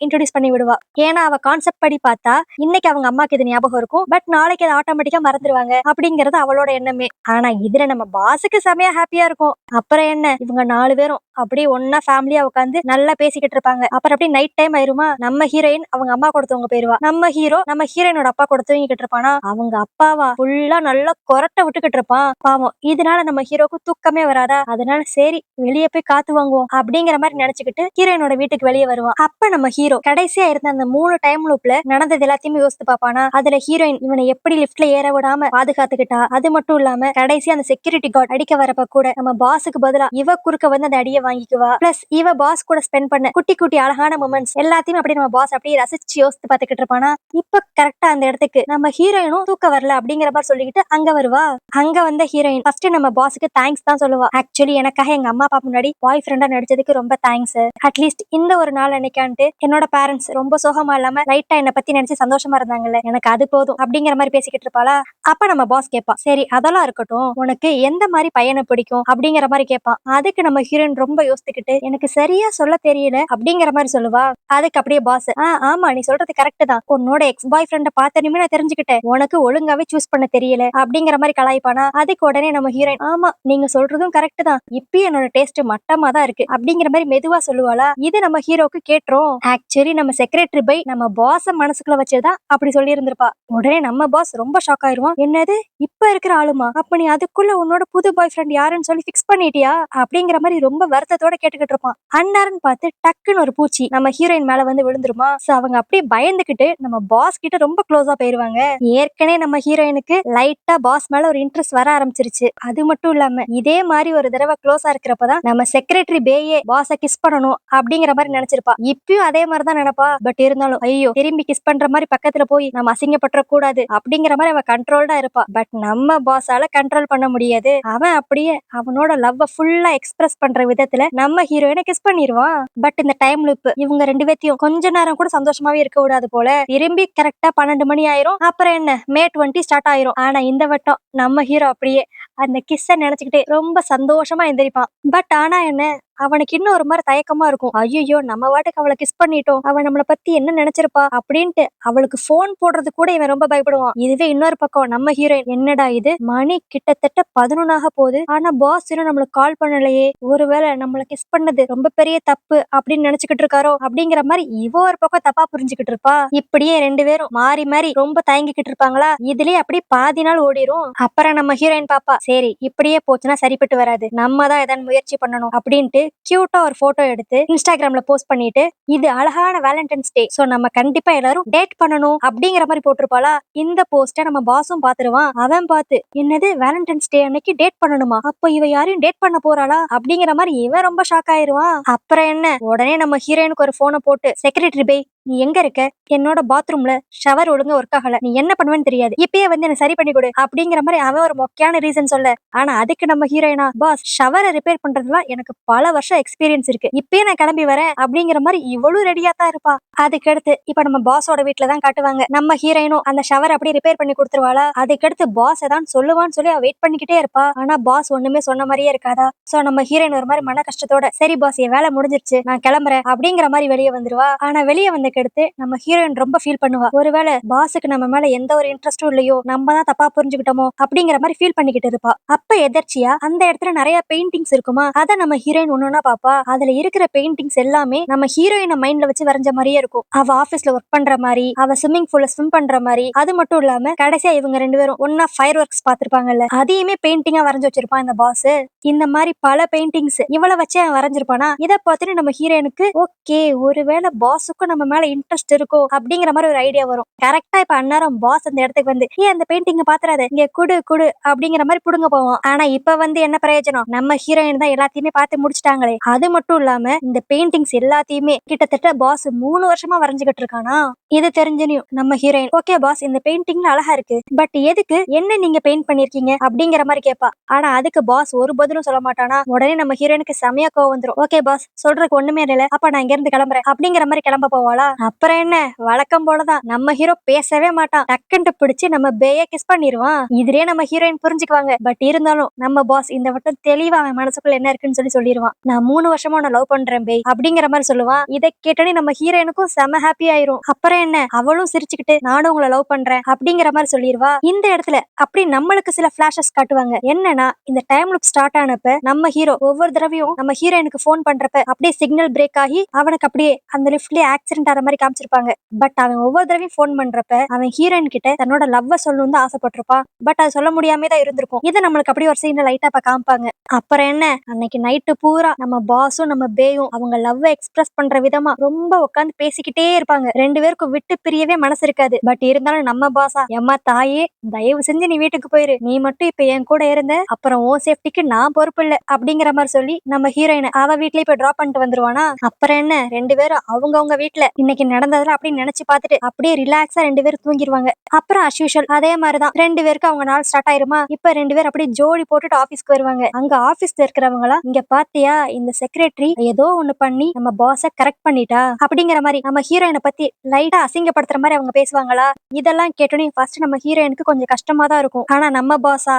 இன்ட்ரோடியூஸ் பண்ணி விடுவா. ஏன்னா அவ கான்செப்ட் படி பார்த்தா இன்னைக்கு அவங்க அம்மாக்கு இது ஞாபகம் இருக்கும், பட் நாளைக்கு அது ஆட்டோமேட்டிக்கா மறந்துடுவாங்க அப்படிங்கறது அவளோட எண்ணமே. ஆனா இதுல நம்ம பாஸுக்கு செமையா ஹாப்பியா இருக்கும். அப்புறம் என்ன, இவங்க 4 பேரும் அப்படியே ஒன்னா ஃபேமிலியா உட்காந்து நல்லா பேசிக்கிட்டு இருப்பாங்க. அப்புறம் அப்படியே நைட் டைம் ஆயிருமா, நம்ம ஹீரோயின் அவங்க அம்மா கொடுத்தவங்க போயிருவா. நம்ம ஹீரோ நம்ம ஹீரோயினோட அப்பா கூட தூங்கிக்கிட்டு இருப்பானா. அவங்க அப்பாவா ஃபுல்லா நல்லா கொரட்டை விட்டுக்கிட்டு இருப்பான். பாவம் இதனால நம்ம ஹீரோக்கு தூக்கமே வராதா. அதனால சரி வெளியே போய் காத்து வாங்குவோம் அப்படிங்கிற மாதிரி நினைச்சுக்கிட்டு ஹீரோயினோட வீட்டுக்கு வெளியே வருவான். அப்ப நம்ம ஹீரோ கடைசியா இருந்த அந்த 3 டைம் லூப்ல நடந்தது எல்லாத்தையுமே யோசித்து பாப்பானா. அதுல ஹீரோயின் இவனை எப்படி லிப்ட்ல ஏற விடாம பாதுகாத்துக்கிட்டா. அது மட்டும் இல்லாம கடைசி அந்த செக்யூரிட்டி கார்டு அடிக்க வரப்ப கூட நம்ம பாஸுக்கு பதிலா இவ குறுக்க வந்து அந்த அடியை வாங்கிக்குவா. பிளஸ் இவ பாஸ் கூட ஸ்பெண்ட் பண்ண குட்டி குட்டி அழகான மொமெண்ட்ஸ் எல்லாத்தையும் அப்படியே நம்ம பாஸ் அப்படியே ரசிச்சு யோசித்து பாத்துக்கிட்டு இருப்பானா. இப்ப கரெக்டா அந்த இடத்துக்கு நம்ம ஹீரோயினும் தூக்க வரல அப்படிங்கிற மாதிரி சொல்லிக்கிட்டு அங்க வருவா. அங்க வந்த ஹீரோயின் ஃபர்ஸ்ட் நம்ம பாஸுக்கு தேங்க்ஸ் தான் சொல்லுவா. ஆக்சுவலி எனக்காக எங்க அம்மா அப்பா முன்னாடி பாய் ஃப்ரெண்டா நடிச்சதுக்கு ரொம்ப தேங்க்ஸ். அட்லீஸ்ட் இந்த ஒரு நாள் அன்னைக்கான்ட்டு என்னோட பேரண்ட்ஸ் ரொம்ப சோகமா இல்லாம லைட்டா என்ன பத்தி நினைச்சு சந்தோஷமா இருந்தாங்கல்ல, எனக்கு அது போதும் அப்படிங்கிற மாதிரி பேசிக்கிட்டு இருப்பாளா. அப்ப நம்ம பாஸ் கேட்பான், சரி அதெல்லாம் இருக்கட்டும், உனக்கு எந்த மாதிரி பையனை பிடிக்கும் அப்படிங்கிற மாதிரி கேட்பான். அதுக்கு நம்ம ஹீரோயின் ரொம்ப யோசிச்சுக்கிட்டு எனக்கு சரியா சொல்ல தெரியல அப்படிங்கிற மாதிரி சொல்லுவா. அதுக்கு அப்படியே பாஸ், ஆமா நீ சொல்றது கரெக்ட் தான், உன்னோட எக்ஸ் பாய் ஃப்ரெண்ட பார்த்தனுமே நான் தெரிஞ்சுக்கிட்டேன், உனக்கு ஒழுங்காவே சூஸ் பண்ண தெரியல அப்படிங்கிற மாதிரி கலாய்ப்பானா. அதுக்கு உடனே நம்ம ஹீரோயின், ஆமா நீங்க சொல்றதும் கரெக்ட் தான், இப்பயும் என்னோட டேஸ்ட் மட்டமா தான் இருக்கு அப்படிங்கிற மாதிரி மெதுவா சொல்லுவாளா. இது நம்ம ஹீரோக்கு கேட்டுரும். ஆக்சுவலி நம்ம செக்ரட்டரி பை நம்ம பாஸ் மனசுக்குள்ள வச்சுதான் அப்படி சொல்லி இருந்திருப்பா. உடனே நம்ம பாஸ் ரொம்ப ஷாக் ஆயிருவான். என்னது இப்ப இருக்கிற ஆளுமா, அப்ப நீ அதுக்குள்ள உன்னோட புது பாய் ஃப்ரெண்ட் யாருன்னு சொல்லி பிக்ஸ் பண்ணிட்டியா அப்படிங்கிற மாதிரி ரொம்ப வருத்தத்தோட கேட்டுக்கிட்டு இருப்பான். அன்னாருன்னு பார்த்து டக்குன்னு ஒரு பூச்சி நம்ம ஹீரோயின் மேல வந்து விழுந்துருமா. சோ அவங்க அப்படியே பயந்துகிட்டு நம்ம பாஸ் கிட்ட ரொம்ப க்ளோஸா போயிருவாங்க. ஏற்கனவே நம்ம ஹீரோயினுக்கு லைட்டா பாஸ் மேல ஒரு இன்ட்ரெஸ்ட் வர ஆரம்பிச்சிருச்சு. அது மட்டும் இல்லாம இதே மாதிரி ஒரு தடவை க்ளோஸா இருக்கிறப்பதான் நம்ம செக்ரட்டரி பேயே பாஸ கிஸ் பண்ணணும் அப்படிங்கிற மாதிரி நினைச்சிருப்பா. இப்பயும் அதே மாதிரிதான் நினைப்பா. பட் இருந்தாலும் ஐயோ திரும்பி கிஸ் பண்ற மாதிரி பக்கத்துல போய் நம்ம அசிங்கப்பட்டுற கூடாது அப்படிங்கிற மாதிரி அவ கண்ட்ரோல்டா இருப்பா. பட் நம்ம பாஸால கண்ட்ரோல் பண்ண முடியாது. அவன் அப்படியே அவனோட லவ்வ ஃபுல்லா எக்ஸ்பிரஸ் பண்ற விதத்துல நம்ம ஹீரோயினை கிஸ் பண்ணிடுவான். பட் இந்த டைம் லூப் இவங்க ரெண்டு பேத்தையும் கொஞ்ச நேரம் கூட சந்தோஷமாவே இருக்க கூடாது போல. திரும்பி கரெக்டா 12 மணி ஆயிரும். அப்புறம் என்ன மே 20 ஸ்டார்ட் ஆயிரும். ஆனா இந்த வட்டம் நம்ம ஹீரோ அப்படியே அந்த கிஸ்ஸ நினைச்சுக்கிட்டே ரொம்ப சந்தோஷமா எந்திரிப்பான். பட் ஆனா என்ன அவனுக்கு இன்னும் ஒரு மாதிரி தயக்கமா இருக்கும். ஐயோ நம்ம வாட்டுக்கு அவளை கிஸ் பண்ணிட்டோம், அவன் நம்மளை பத்தி என்ன நினைச்சிருப்பா அப்படின்ட்டு அவளுக்கு போன் போடுறது கூட இவன் ரொம்ப பயப்படுவான். இதுவே இன்னொரு பக்கம் நம்ம ஹீரோயின், என்னடா இது மணி கிட்டத்தட்ட 11 போகுது, ஆனா பாஸ் இன்னும் நம்மளுக்கு கால் பண்ணலையே, ஒருவேளை நம்மளை கிஸ் பண்ணது ரொம்ப பெரிய தப்பு அப்படின்னு நினைச்சுக்கிட்டு இருக்காரோ அப்படிங்கிற மாதிரி இவ ஒரு பக்கம் தப்பா புரிஞ்சுக்கிட்டு இருப்பா. இப்படியே ரெண்டு பேரும் மாறி மாறி ரொம்ப தயங்கிக்கிட்டு இருப்பாங்களா. இதுலயே அப்படியே பாதி நாள் ஓடிரும். அப்புறம் நம்ம ஹீரோயின் பாப்பா, சரி இப்படியே போச்சுன்னா சரிப்பட்டு வராது, நம்ம தான் ஏதாவது முயற்சி பண்ணணும் அப்படின்ட்டு கியூட்டா ஒரு போட்டோ எடுத்து இன்ஸ்டாகிராம்ல போஸ்ட் பண்ணிட்டு, இது அழகான வேலண்டைன்ஸ் டே, சோ நம்ம கண்டிப்பா எல்லாரும் டேட் பண்ணணும் அப்படிங்கிற மாதிரி போட்டிருப்பாளா. இந்த போஸ்ட நம்ம பாஸும் பாத்துருவான். அவன் பார்த்து, என்னது வேலண்டைன்ஸ் டே அன்னைக்கு டேட் பண்ணணுமா, அப்ப இவ யாரையும் டேட் பண்ண போறாளா அப்படிங்கிற மாதிரி இவன் ரொம்ப ஷாக் ஆயிருவான். அப்புறம் என்ன உடனே நம்ம ஹீரோயினுக்கு ஒரு போனை போட்டு, செக்ரட்டரி பை நீ எங்க இருக்க, என்னோட பாத்ரூம்ல ஷவர் ஒழுங்கா ஒர்க் ஆகல, நீ என்ன பண்ணுவேன்னு தெரியாது, இப்பயே வந்து என்ன சரி பண்ணி கொடு அப்படிங்கிற மாதிரி அவன் ஒரு மொக்கையான ரீசன் சொல்ல. ஆனா அதுக்கு நம்ம ஹீரோயினா, பாஸ் ஷவரை ரிப்பேர் பண்றதுலாம் எனக்கு பல வருஷம் எக்ஸ்பீரியன்ஸ் இருக்கு, இப்பயே நான் கிளம்பி வரேன் அப்படிங்கிற மாதிரி இவ்வளவு ரெடியா தான் இருப்பா. அதுக்கடுத்து இப்ப நம்ம பாஸோட வீட்டுல தான் காட்டுவாங்க. நம்ம ஹீரோயினும் அந்த ஷவர் அப்படியே ரிப்பேர் பண்ணி கொடுத்துருவாளா. அதுக்கடுத்து பாஸ் ஏதான் சொல்லுவான்னு சொல்லி அவ வெயிட் பண்ணிக்கிட்டே இருப்பா. ஆனா பாஸ் ஒண்ணுமே சொன்ன மாதிரியே இருக்காதா. சோ நம்ம ஹீரோயின் ஒரு மாதிரி மன கஷ்டத்தோட, சரி பாஸ் என் வேலை முடிஞ்சிருச்சு நான் கிளம்புறேன் அப்படிங்கிற மாதிரி வெளியே வந்துருவா. ஆனா வெளியே வந்து அடுத்து நம்ம ஹீரோயின் ரொம்ப ஃபீல் பண்ணுவா. ஒருவேளை பாஸுக்கு நம்ம மேல எந்த ஒரு இன்ட்ரெஸ்டும் இல்லையோ, நம்ம தான் தப்பா புரிஞ்சுக்கிட்டோமோ அப்படிங்கிற மாதிரி ஃபீல் பண்ணிக்கிட்டு இருப்பா. அப்ப எதர்ச்சியா அந்த இடத்துல நிறைய பெயிண்டிங்ஸ் இருக்குமா, அத நம்ம ஹீரோயின் ஒன்னொன்னா பாப்பா. அதுல இருக்கிற பெயிண்டிங்ஸ் எல்லாமே நம்ம ஹீரோயினை மைண்ட்ல வச்சு வரைஞ்ச மாதிரியே இருக்கும். அவ ஆபீஸ்ல ஒர்க் பண்ற மாதிரி, அவ ஸ்விம்மிங் பூல்ல ஸ்விம் பண்ற மாதிரி. அது மட்டும் இல்லாம கடைசியா இவங்க ரெண்டு பேரும் ஒன்னா ஃபயர் ஒர்க்ஸ் பாத்திருப்பாங்கல்ல, அதையுமே பெயிண்டிங்கா வரைஞ்சு வச்சிருப்பான் இந்த பாஸ். இந்த மாதிரி பல பெயிண்டிங்ஸ் இவளை வச்சு அவன் வரைஞ்சிருப்பானா. இதை பார்த்துட்டு நம்ம ஹீரோயினுக்கு ஓகே ஒருவேளை பாஸுக்கும் நம்ம மேல இன்ட்ரெஸ்ட் இருக்கோ அப்படிங்கிற மாதிரி ஒரு ஐடியா வரும். கரெக்டா இப்ப அந்நேரம் பாஸ் அந்த இடத்துக்கு வந்து, ஏன் அந்த பெயிண்டிங்க பாத்துறாத, இங்க குடு குடு அப்படிங்கிற மாதிரி புடுங்க போவோம். ஆனா இப்ப வந்து என்ன பிரயோஜனம், நம்ம ஹீரோயின் தான் எல்லாத்தையுமே பார்த்து முடிச்சிட்டாங்களே. அது மட்டும் இல்லாம இந்த பெயிண்டிங்ஸ் எல்லாத்தையுமே கிட்டத்தட்ட பாஸ் 3 வருஷமா வரைஞ்சுகிட்டு இருக்கானா. இது தெரிஞ்சனையும் நம்ம ஹீரோயின், ஓகே பாஸ் இந்த பெயிண்டிங்ல அழகா இருக்கு, பட் எதுக்கு என்ன நீங்க பெயிண்ட் பண்ணிருக்கீங்க அப்படிங்கிற மாதிரி கேட்பா. ஆனா அதுக்கு பாஸ் ஒரு பதிலும் சொல்ல மாட்டானா. உடனே நம்ம ஹீரோயினுக்கு செமையா கோவம் வந்துரும். ஓகே பாஸ் சொல்றதுக்கு ஒண்ணுமே இல்ல, அப்ப நான் இங்க இருந்து கிளம்புறேன் அப்படிங்கிற மாதிரி கிளம்ப போவாளா. அப்புறம் என்ன வழக்கம் போலதான் நம்ம ஹீரோ பேசவே மாட்டான், டக்குன்ட்டு பிடிச்சு நம்ம பேய கிஸ் பண்ணிடுவான். இதுலயே நம்ம ஹீரோயின் புரிஞ்சுக்குவாங்க. பட் இருந்தாலும் நம்ம பாஸ் இந்த வட்டம் தெளிவா அவன் மனசுக்குள்ள என்ன இருக்குன்னு சொல்லிடுவான். நான் 3 வருஷமா நான் லவ் பண்றேன் பேய் அப்படிங்கிற மாதிரி சொல்லுவான். இதை கேட்டோன்னே நம்ம ஹீரோயினுக்கும் செம ஹாப்பி ஆயிரும். அப்புறம் என்ன அவளும் சிரிச்சுக்கிட்டு நானும் உங்களை லவ் பண்றேன் அப்படிங்கிற மாதிரி சொல்லிடுவா. இந்த இடத்துல அப்படி நம்மளுக்கு சில பிளாஷஸ் காட்டுவாங்க. என்னன்னா இந்த டைம் லூப் ஸ்டார்ட் ஆனப்ப நம்ம ஹீரோ ஒவ்வொரு தடவையும் நம்ம ஹீரோயினுக்கு போன் பண்றப்ப அப்படியே சிக்னல் பிரேக் ஆகி அவனுக்கு அப்படியே அந்த லிஃப்ட்லயே ஆக்சிடென்ட் ஆற மாதிரி காமிச்சிருப்பாங்க. பட் அவன் ஒவ்வொரு தடவையும் ஃபோன் பண்றப்ப அவன் ஹீரோயின் கிட்ட தன்னோட லவ்வ சொல்லணும்னு தான் ஆசைப்பட்டிருப்பான். பட் அது சொல்ல முடியாம தான் இருந்திருக்கும். இதை நம்மளுக்கு அப்படியே ஒரு சீன்ல லைட்டா இப்ப காமிப்பாங்க. அப்புறம் என்ன, அன்னைக்கு நைட்டு பூரா நம்ம பாஸும் நம்ம பேயும் அவங்க லவ் எக்ஸ்பிரஸ் பண்ற விதமா ரொம்ப உட்காந்து பேசிக்கிட்டே இருப்பாங்க. ரெண்டு பேருக்கும் விட்டு பிரியவே மனசு இருக்காது. பட் இருந்தாலும் நம்ம பாஸா, எம்மா தாயே தயவு செஞ்சு நீ வீட்டுக்கு போயிரு, நீ மட்டும் இப்ப என் கூட இருந்த அப்புறம் ஓ சேஃப்டிக்கு நான் பொறுப்பு இல்ல அப்படிங்கிற மாதிரி சொல்லி நம்ம ஹீரோயினை அவ வீட்லயே போய் டிராப் பண்ணிட்டு வந்துருவானா. அப்புறம் என்ன, ரெண்டு பேரும் அவங்கவுங்க வீட்டுல இன்னைக்கு நடந்ததுல அப்படின்னு நினைச்சு பார்த்துட்டு அப்படியே ரிலாக்ஸா ரெண்டு பேரும் தூங்கிடுவாங்க. அப்புறம் அஸ் யூஷுவல் அதே மாதிரிதான் ரெண்டு பேருக்கு அவங்க நாள் ஸ்டார்ட் ஆயிருமா. இப்ப ரெண்டு பேரும் அப்படியே ஜோடி போட்டுட்டு ஆபீஸ்க்கு வருவாங்க. அங்க ஆபீஸ்ல இருக்கிறவங்களா, இங்க பாத்தியா இந்த செக்ரட்டரி ஏதோ ஒண்ணு பண்ணி நம்ம பாஸ கரெக்ட் பண்ணிட்டா அப்படிங்கிற மாதிரி நம்ம ஹீரோயினை பத்தி லைட்டா அசிங்கப்படுத்துற மாதிரி அவங்க பேசுவாங்களா. இதெல்லாம் கேட்டோன்னே ஃபர்ஸ்ட் நம்ம ஹீரோயினுக்கு கொஞ்சம் கஷ்டமா தான் இருக்கும். ஆனா நம்ம பாஸா,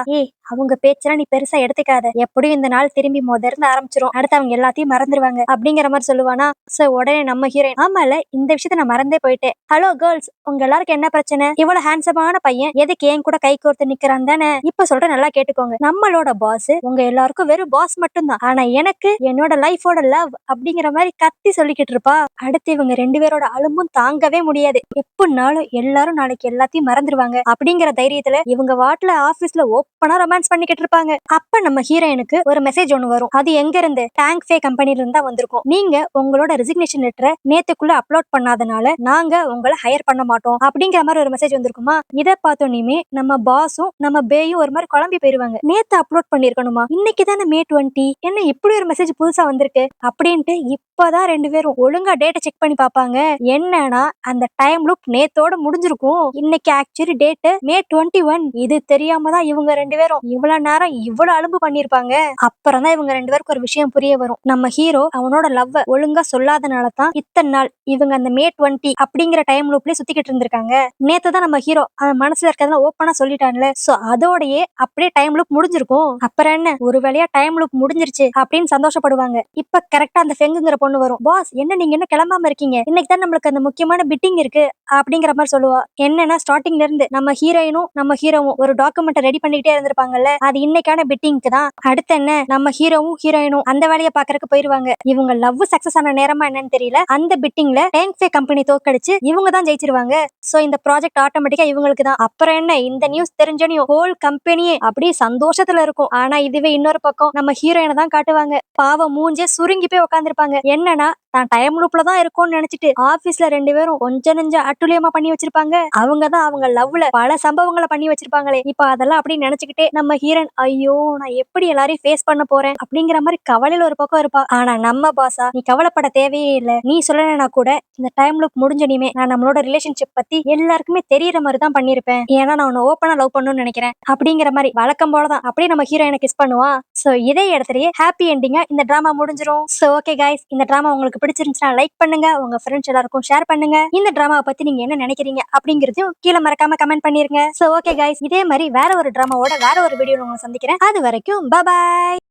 அவங்க பேச்செல்லாம் நீ பெருசா எடுத்துக்காத, எப்படியும் இந்த நாள் திரும்பி முதர்ந்து ஆரம்பிச்சிரும், அடுத்து அவங்க எல்லாத்தையும் மறந்துடுவாங்க அப்படிங்கிற மாதிரி சொல்லுவானா. சோ உடனே நம்ம ஹீரோயின், ஆமால இந்த விஷயத்த நான் மறந்தே போயிட்டேன், ஹலோ கேர்ள்ஸ் உங்க எல்லாருக்கும் என்ன பிரச்சனை, இவ்வளவு ஹேண்ட்ஸமான பையன் எதுக்கு என் கூட கை கோர்த்து நிக்கிறான் தானே, இப்ப சொல்ற நல்லா கேட்டுக்கோங்க, நம்மளோட பாஸ் உங்க எல்லாருக்கும் வெறும் பாஸ் மட்டும்தான், ஆனா எனக்கு என்னோட லைஃபோட லவ் அப்படிங்கிற மாதிரி கத்தி சொல்லிக்கிட்டு இருப்பா. அடுத்து இவங்க ரெண்டு பேரோட அலும்பும் தாங்கவே முடியாது, எப்படினாலும் எல்லாரும் நாளைக்கு எல்லாத்தையும் மறந்துடுவாங்க அப்படிங்கிற தைரியத்துல இவங்க வாட்ல ஆபீஸ்ல ஓப்பனா ரொமான்ஸ் பண்ணிக்கிட்டு இருப்பாங்க. அப்ப நம்ம ஹீரோயினுக்கு ஒரு மெசேஜ் ஒண்ணு வரும். அது எங்க இருந்து, டேங்க் ஃபே கம்பெனில இருந்தா வந்திருக்கும். நீங்க உங்களோட ரெசிக்னேஷன் லெட்டரை நேத்துக்குள்ள அப்லோட் பண்ணாதனால நாங்க உங்களை ஹையர் பண்ண மாட்டோம் அப்படிங்கிற மாதிரி ஒரு மெசேஜ் வந்திருக்குமா. இதை பார்த்தோன்னே நம்ம பாஸும் நம்ம பேயும் ஒரு மாதிரி குழம்பி போயிருவாங்க. நேத்து அப்லோட் பண்ணிருக்கணுமா, இன்னைக்கு தானே May 20, என்ன இப்படி ஒரு மெசேஜ் புதுசா வந்திருக்கு அப்படின்ட்டு இப்பதான் ரெண்டு பேரும் ஒழுங்கா டேட்டை செக் பண்ணி பாப்பாங்க. என்னன்னா அந்த டைம் லூப் நேத்தோட முடிஞ்சிருக்கும், இன்னைக்கு ஆக்சுவலி டேட் May 21. இது தெரியாம தான் இவங்க ரெண்டு பேரும் இவ்வளவு நேரம் இவ்வளவு அலும்பு பண்ணிருப்பாங்க. அப்புறம் தான் இவங்க ரெண்டு பேருக்கு ஒரு விஷயம் புரிய வரும். நம்ம ஹீரோ அவனோட லவ் ஒழுங்கா சொல்லாதனால தான் இத்தனை நாள் இவங்க அந்த May 20 அப்படிங்கிற டைம் லூப்லயே சுத்திக்கிட்டு இருந்திருக்காங்க. நேத்து தான் நம்ம ஹீரோ அவன் மனசுல இருக்கிறதெல்லாம் ஓப்பனா சொல்லிட்டான்ல. சோ அதோடயே அப்படியே டைம் லூப் முடிஞ்சிருக்கும். அப்புறம் என்ன, ஒரு வேளையா டைம் லூப் முடிஞ்சிருச்சு அப்படின்னு சந்தோஷப்படுவாங்க. இப்ப கரெக்டா அந்த ஃபெங்குங்கிற பொண்ணு வரும். பாஸ் என்ன நீங்க என்ன கிளம்பாம இருக்கீங்க, இன்னைக்கு தான் நம்மளுக்கு அந்த முக்கியமான பிட்டிங் இருக்கு அப்படிங்கிற மாதிரி சொல்லுவா. என்னன்னா ஸ்டார்டிங்ல இருந்து நம்ம ஹீரோயினும் நம்ம ஹீரோவும் ஒரு டாக்குமெண்ட் ரெடி பண்ணிக்கிட்டே இருந்திருப்பாங்கல்ல, அது இன்னைக்கான பிட்டிங்க்கு தான். அடுத்து என்ன, நம்ம ஹீரோவும் ஹீரோயினும் அந்த வேலையை பாக்குறதுக்கு போயிருவாங்க. இவங்க லவ் சக்சஸ் ஆன நேரமா என்னன்னு தெரியல, அந்த பிட்டிங்ல டேங்க் ஃபே கம்பெனி தோக்கடிச்சு இவங்க தான் ஜெயிச்சிருவாங்க. சோ இந்த ப்ராஜெக்ட் ஆட்டோமேட்டிக்கா இவங்களுக்கு தான். அப்புறம் என்ன, இந்த நியூஸ் தெரிஞ்சனையும் ஹோல் கம்பெனியே அப்படியே சந்தோஷத்துல இருக்கும். ஆனா இதுவே இன்னொரு பக்கம் நம்ம ஹீரோயினை தான் காட்டுவாங்க. பாவம் மூஞ்சே சுருங்கி போய் உட்காந்துருப்பாங்க. என்னன்னா தான் டைம் லூப்ல தான் இருக்கும்னு நினைச்சிட்டு ஆபீஸ்ல ரெண்டு பேரும் கொஞ்சம் நெஞ்ச அட்டுலியமா பண்ணி வச்சிருப்பாங்க. அவங்க தான் அவங்க லவ்ல பல சம்பவங்களை பண்ணி வச்சிருப்பாங்களே. இப்ப அதெல்லாம் அப்படி நினைச்சுக்கிட்டே நம்ம ஹீரோயின், ஐயோ நான் எப்படி எல்லாரையும் ஃபேஸ் பண்ண போறேன் அப்படிங்கிற மாதிரி கவலையில ஒரு பக்கம் இருப்பா. ஆனா நம்ம பாஸா, நீ கவலைப்பட தேவையே இல்லை, நீ சொல்லலைன்னா கூட இந்த டைம் லூப் முடிஞ்சனிமே நான் நம்மளோட ரிலேஷன்ஷிப் பத்தி எல்லாருக்குமே தெரியற மாதிரி தான் பண்ணிருப்பேன், ஏன்னா நான் உன்னை ஓப்பனா லவ் பண்ணணும்னு நினைக்கிறேன் அப்படிங்கிற மாதிரி வழக்கம் போலதான் அப்படியே நம்ம ஹீரோயினை கிஸ் பண்ணுவான். சோ இதே இடத்துலயே ஹாப்பி எண்டிங்கா இந்த டிராமா முடிஞ்சிரும். சோ ஓகே கைஸ், இந்த டிராமா உங்களுக்கு பிடிச்சிருந்துச்சுன்னா லைக் பண்ணுங்க, உங்க ஃப்ரெண்ட்ஸ் எல்லாருக்கும் ஷேர் பண்ணுங்க. இந்த டிராமாவை பத்தி நீங்க என்ன நினைக்கிறீங்க அப்படிங்கறதையும் கீழே மறக்காம கமெண்ட் பண்ணிருங்க. சோ ஓகே கைஸ், இதே மாதிரி வேற ஒரு டிராமாவோட வேற ஒரு வீடியோ உங்களை சந்திக்கிறேன். அது வரைக்கும் பாய்.